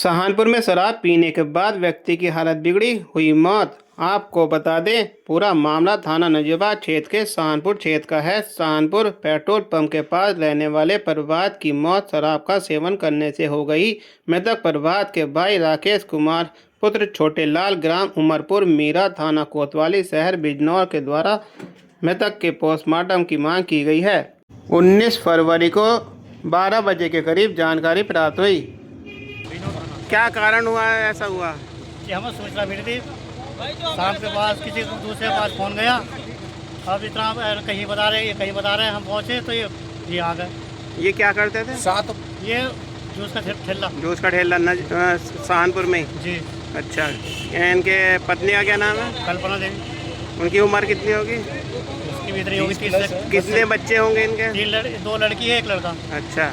सहारनपुर में शराब पीने के बाद व्यक्ति की हालत बिगड़ी, हुई मौत। आपको बता दें, पूरा मामला थाना नजीबाबाद क्षेत्र के सहारनपुर क्षेत्र का है। सहारनपुर पेट्रोल पंप के पास रहने वाले प्रभात की मौत शराब का सेवन करने से हो गई। मृतक प्रभात के भाई राकेश कुमार पुत्र छोटे लाल ग्राम उमरपुर मीरा थाना कोतवाली शहर बिजनौर के द्वारा मृतक के पोस्टमार्टम की मांग की गई है। 19 फरवरी को 12 बजे के करीब जानकारी प्राप्त हुई। क्या कारण हुआ है, ऐसा हुआ कि हमें सूचना मिली थी शाम के पास किसी दूसरे के पास फोन गया। अब इतना कहीं बता रहे हम पहुँचे तो ये आ गए। ये क्या करते थे? साथ ये जूस का ठेला सहारनपुर में जी। अच्छा, इनके पत्नी का क्या नाम है? कल्पना देवी। उनकी उम्र कितनी होगी? उसकी भी इतनी होगी 30 से। कितने बच्चे होंगे इनके? 2 लड़की है 1 लड़का। अच्छा,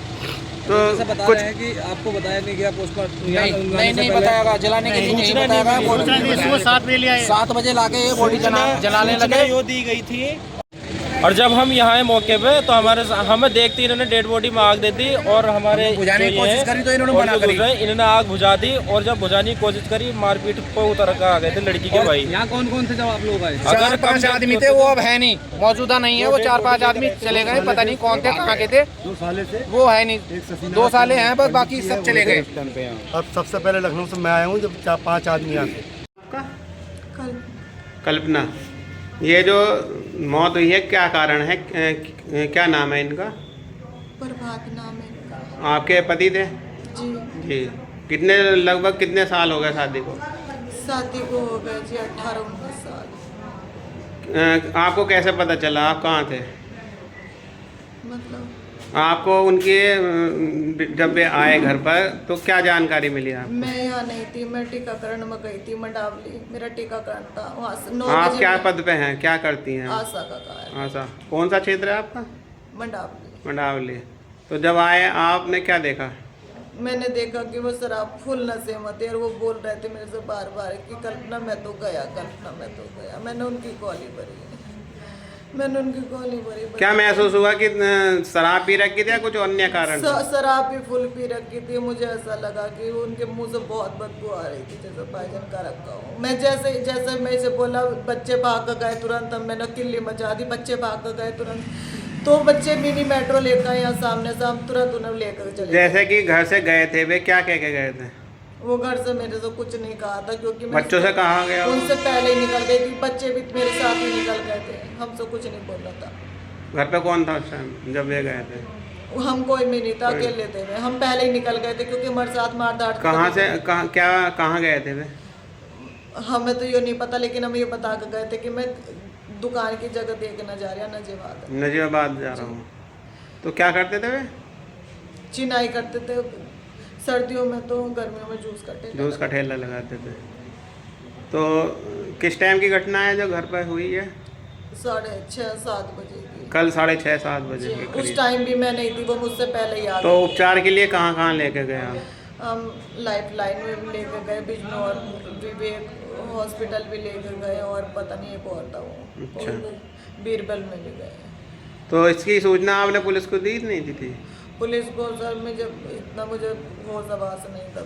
तो बता कुछ रहे हैं कि आपको बताया नहीं गया पोस्टमार्टम? नहीं बताएगा, जलाने के लिए नहीं बताएगा। सुबह 7 बजे लिया 7 बजे लाके ये बॉडी जलाने लगे। यो दी गई थी। और जब हम यहाँ आए मौके पे तो हमें देखते इन्होंने डेड बॉडी में आग दे दी और हमारे बुझाने की कोशिश करी तो इन्होंने मना करी। इन्होंने आग बुझा दी और जब बुझाने की कोशिश करी मारपीट को उतर कर आ गए थे लड़की के भाई। यहाँ कौन कौन थे जब आप लोग आए? 4-5 आदमी थे, वो अब है नहीं, मौजूदा नहीं है। वो 4-5 आदमी चले गए, पता नहीं कौन थे, कहाँ के थे, 2 साल से वो है नहीं। 2 साल हैं बस, बाकी सब चले गए। अब सबसे पहले लखनऊ से मैं आया हूँ जब 4-5 आदमी आते। कल्पना, ये जो मौत हुई है क्या कारण है, क्या नाम है इनका? प्रभात नाम है इनका। आपके पति थे? जी। जी। लगभग कितने साल हो गए शादी को? शादी को हो गए जी 18-19 साल। आपको कैसे पता चला, आप कहाँ थे? मतलब आपको उनके जब वे आए घर पर तो क्या जानकारी मिली आपको? मैं यहाँ नहीं थी, मैं टीकाकरण में गई थी मंडावली। मेरा टीकाकरण था वहाँ से 9 आप बजे। क्या पद पे हैं, क्या करती हैं? आशा का कार्य। आशा। कौन सा क्षेत्र है आपका? मंडावली। मंडावली। तो जब आए आपने क्या देखा? मैंने देखा कि वो शराब फुल नशे में थे और वो बोल रहे थे मेरे से बार बार कि कल्पना मैं तो गया, कल्पना मैं तो गया। मैंने उनकी गोली भरी। क्या महसूस हुआ कि शराब पी रखी थी या कुछ अन्य कारण? शराब भी फुल पी रखी थी। मुझे ऐसा लगा कि उनके मुंह से बहुत बदबू आ रही थी, जैसे भाईजान का रखा हो। मैं जैसे मैं इसे बोला बच्चे भाग कर गए तुरंत, अब मैंने किल्ली मचा दी, बच्चे भाग कर गए तुरंत। तो बच्चे मिनी मेट्रो लेकर यहाँ सामने से हम तुरंत उन्हें लेकर चले। जैसे कि घर से गए थे, वे क्या कह के गए थे? वो घर से मेरे से कुछ नहीं कहा था क्योंकि बच्चों से कहा गया? उनसे पहले ही निकल गई थी, बच्चे भी मेरे साथ ही निकल गए थे, हमसे कुछ नहीं बोल रहा था। घर पे कौन था उस टाइम जब वे गए थे? हम कोई भी नहीं था, अकेले थे। हम पहले ही निकल गए थे क्योंकि हमारे साथ मारधाड़। कहाँ गए थे वे? हमें तो ये नहीं पता, लेकिन हम ये बता कर गए थे कि मैं दुकान की जगह देखना जा रहा नजीबाबाद जा रहा हूँ। तो क्या करते थे वे? चिनाई करते थे, सर्दियों में तो गर्मियों में जूस का ठेला लगाते थे। तो किस टाइम की घटना है जो घर पर हुई है? 6:30-7 बजे की। कल 6:30-7 बजे के उस करीब। टाइम भी मैं नहीं थी, वो मुझसे पहले ही आ गए। तो उपचार के लिए कहाँ लेके गए आप? हम लाइफ लाइन में भी लेकर गए, बिजनौर विवेक हॉस्पिटल भी लेकर गए और पता नहीं एक और था वो। अच्छा। बीरबल में भी गए। तो इसकी सूचना आपने पुलिस को दी नहीं थी? पुलिस को सर में जब इतना मुझे होश आवास नहीं था।